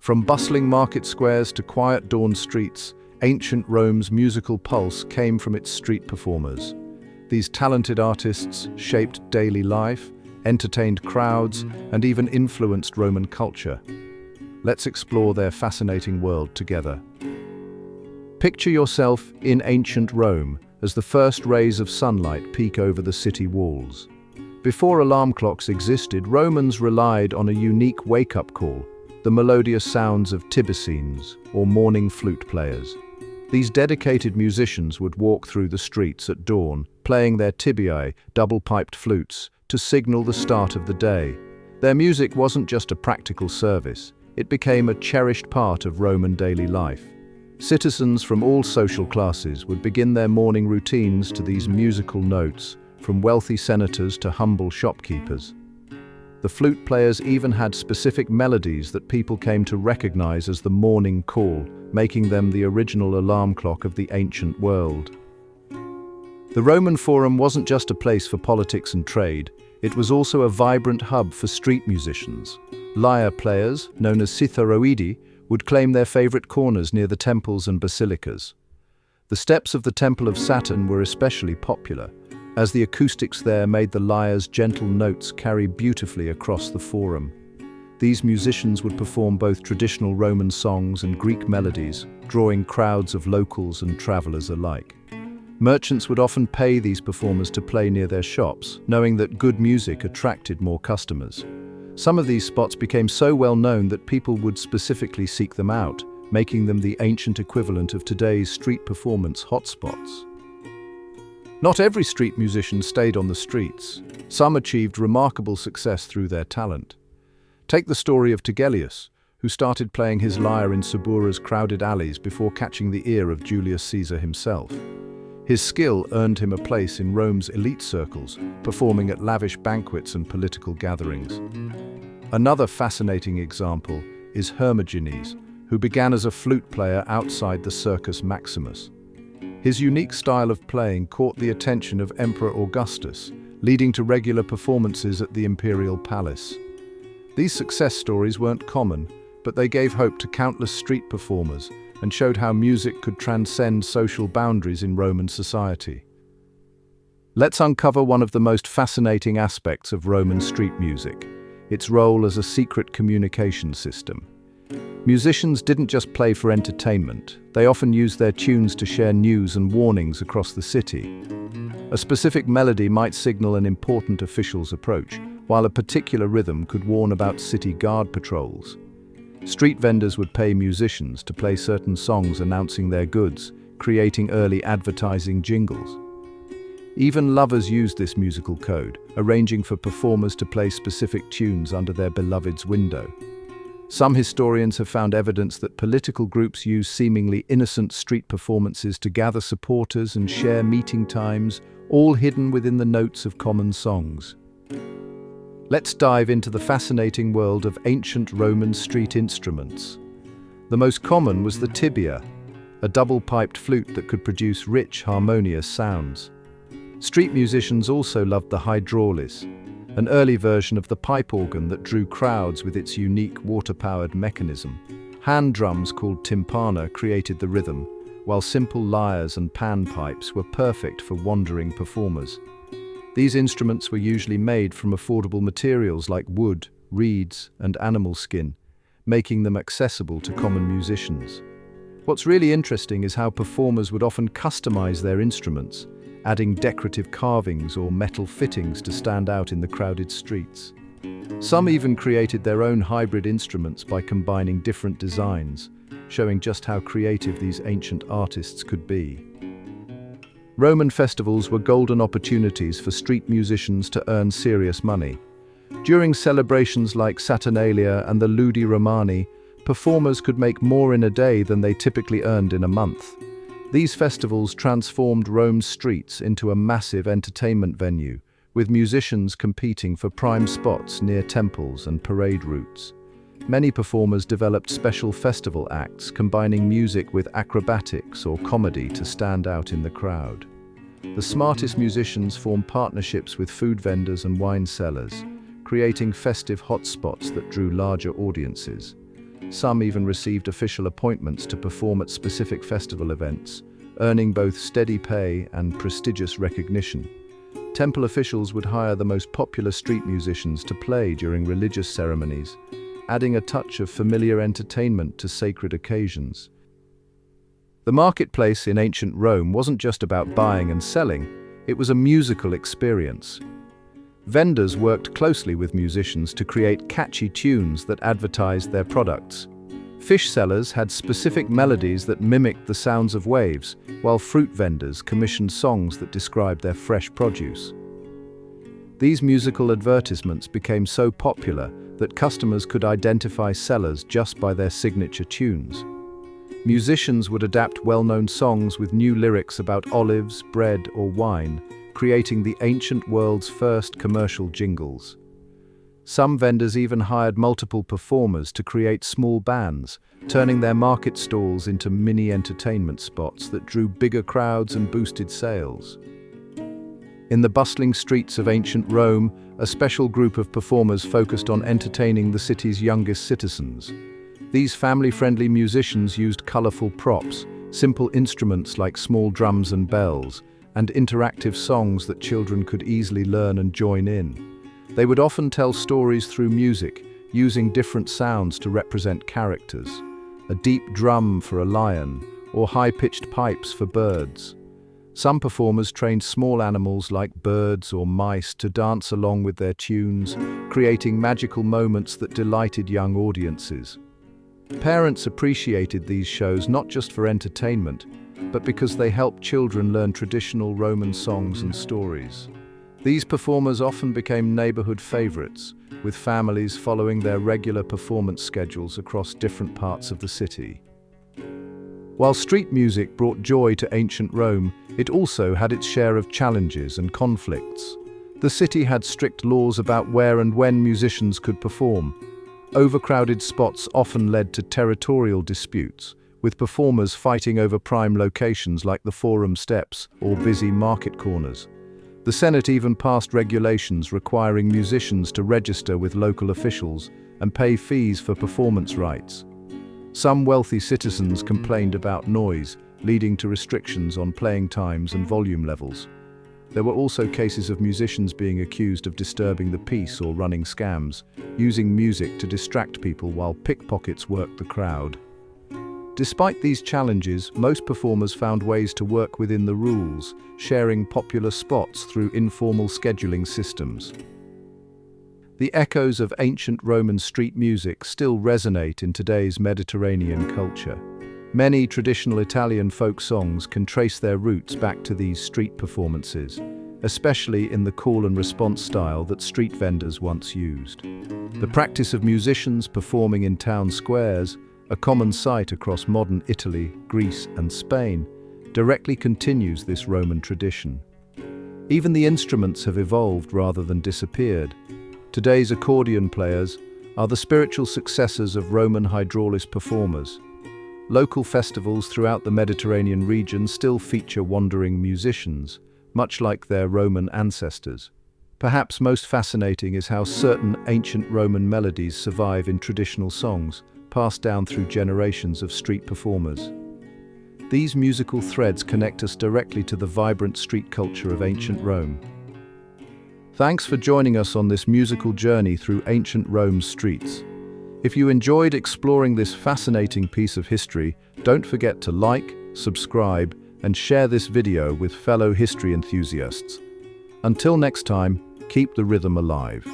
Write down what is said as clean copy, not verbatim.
From bustling market squares to quiet dawn streets, ancient Rome's musical pulse came from its street performers. These talented artists shaped daily life, entertained crowds, and even influenced Roman culture. Let's explore their fascinating world together. Picture yourself in ancient Rome as the first rays of sunlight peek over the city walls. Before alarm clocks existed, Romans relied on a unique wake-up call, the melodious sounds of tibassines, or morning flute players. These dedicated musicians would walk through the streets at dawn, playing their tibiae, double-piped flutes, to signal the start of the day. Their music wasn't just a practical service, it became a cherished part of Roman daily life. Citizens from all social classes would begin their morning routines to these musical notes, from wealthy senators to humble shopkeepers. The flute players even had specific melodies that people came to recognize as the morning call, making them the original alarm clock of the ancient world. The Roman Forum wasn't just a place for politics and trade, it was also a vibrant hub for street musicians. Lyre players, known as citharoidi, would claim their favorite corners near the temples and basilicas. The steps of the Temple of Saturn were especially popular, as the acoustics there made the lyre's gentle notes carry beautifully across the forum. These musicians would perform both traditional Roman songs and Greek melodies, drawing crowds of locals and travelers alike. Merchants would often pay these performers to play near their shops, knowing that good music attracted more customers. Some of these spots became so well known that people would specifically seek them out, making them the ancient equivalent of today's street performance hotspots. Not every street musician stayed on the streets. Some achieved remarkable success through their talent. Take the story of Tigellius, who started playing his lyre in Subura's crowded alleys before catching the ear of Julius Caesar himself. His skill earned him a place in Rome's elite circles, performing at lavish banquets and political gatherings. Another fascinating example is Hermogenes, who began as a flute player outside the Circus Maximus. His unique style of playing caught the attention of Emperor Augustus, leading to regular performances at the imperial palace. These success stories weren't common, but they gave hope to countless street performers and showed how music could transcend social boundaries in Roman society. Let's uncover one of the most fascinating aspects of Roman street music, its role as a secret communication system. Musicians didn't just play for entertainment, they often used their tunes to share news and warnings across the city. A specific melody might signal an important official's approach, while a particular rhythm could warn about city guard patrols. Street vendors would pay musicians to play certain songs announcing their goods, creating early advertising jingles. Even lovers used this musical code, arranging for performers to play specific tunes under their beloved's window. Some historians have found evidence that political groups used seemingly innocent street performances to gather supporters and share meeting times, all hidden within the notes of common songs. Let's dive into the fascinating world of ancient Roman street instruments. The most common was the tibia, a double-piped flute that could produce rich, harmonious sounds. Street musicians also loved the hydraulis, an early version of the pipe organ that drew crowds with its unique water-powered mechanism. Hand drums called timpana created the rhythm, while simple lyres and panpipes were perfect for wandering performers. These instruments were usually made from affordable materials like wood, reeds, and animal skin, making them accessible to common musicians. What's really interesting is how performers would often customize their instruments, adding decorative carvings or metal fittings to stand out in the crowded streets. Some even created their own hybrid instruments by combining different designs, showing just how creative these ancient artists could be. Roman festivals were golden opportunities for street musicians to earn serious money. During celebrations like Saturnalia and the Ludi Romani, performers could make more in a day than they typically earned in a month. These festivals transformed Rome's streets into a massive entertainment venue, with musicians competing for prime spots near temples and parade routes. Many performers developed special festival acts, combining music with acrobatics or comedy to stand out in the crowd. The smartest musicians formed partnerships with food vendors and wine sellers, creating festive hotspots that drew larger audiences. Some even received official appointments to perform at specific festival events, earning both steady pay and prestigious recognition. Temple officials would hire the most popular street musicians to play during religious ceremonies, adding a touch of familiar entertainment to sacred occasions. The marketplace in ancient Rome wasn't just about buying and selling, it was a musical experience. Vendors worked closely with musicians to create catchy tunes that advertised their products. Fish sellers had specific melodies that mimicked the sounds of waves, while fruit vendors commissioned songs that described their fresh produce. These musical advertisements became so popular that customers could identify sellers just by their signature tunes. Musicians would adapt well-known songs with new lyrics about olives, bread, or wine, creating the ancient world's first commercial jingles. Some vendors even hired multiple performers to create small bands, turning their market stalls into mini entertainment spots that drew bigger crowds and boosted sales. In the bustling streets of ancient Rome, a special group of performers focused on entertaining the city's youngest citizens. These family-friendly musicians used colorful props, simple instruments like small drums and bells, and interactive songs that children could easily learn and join in. They would often tell stories through music, using different sounds to represent characters, a deep drum for a lion, or high-pitched pipes for birds. Some performers trained small animals like birds or mice to dance along with their tunes, creating magical moments that delighted young audiences. Parents appreciated these shows not just for entertainment, but because they helped children learn traditional Roman songs and stories. These performers often became neighborhood favorites, with families following their regular performance schedules across different parts of the city. While street music brought joy to ancient Rome, it also had its share of challenges and conflicts. The city had strict laws about where and when musicians could perform. Overcrowded spots often led to territorial disputes, with performers fighting over prime locations like the Forum steps or busy market corners. The Senate even passed regulations requiring musicians to register with local officials and pay fees for performance rights. Some wealthy citizens complained about noise, leading to restrictions on playing times and volume levels. There were also cases of musicians being accused of disturbing the peace or running scams, using music to distract people while pickpockets worked the crowd. Despite these challenges, most performers found ways to work within the rules, sharing popular spots through informal scheduling systems. The echoes of ancient Roman street music still resonate in today's Mediterranean culture. Many traditional Italian folk songs can trace their roots back to these street performances, especially in the call and response style that street vendors once used. The practice of musicians performing in town squares, a common sight across modern Italy, Greece, and Spain, directly continues this Roman tradition. Even the instruments have evolved rather than disappeared. Today's accordion players are the spiritual successors of Roman hydraulis performers. Local festivals throughout the Mediterranean region still feature wandering musicians, much like their Roman ancestors. Perhaps most fascinating is how certain ancient Roman melodies survive in traditional songs, passed down through generations of street performers. These musical threads connect us directly to the vibrant street culture of ancient Rome. Thanks for joining us on this musical journey through ancient Rome's streets. If you enjoyed exploring this fascinating piece of history, don't forget to like, subscribe, and share this video with fellow history enthusiasts. Until next time, keep the rhythm alive.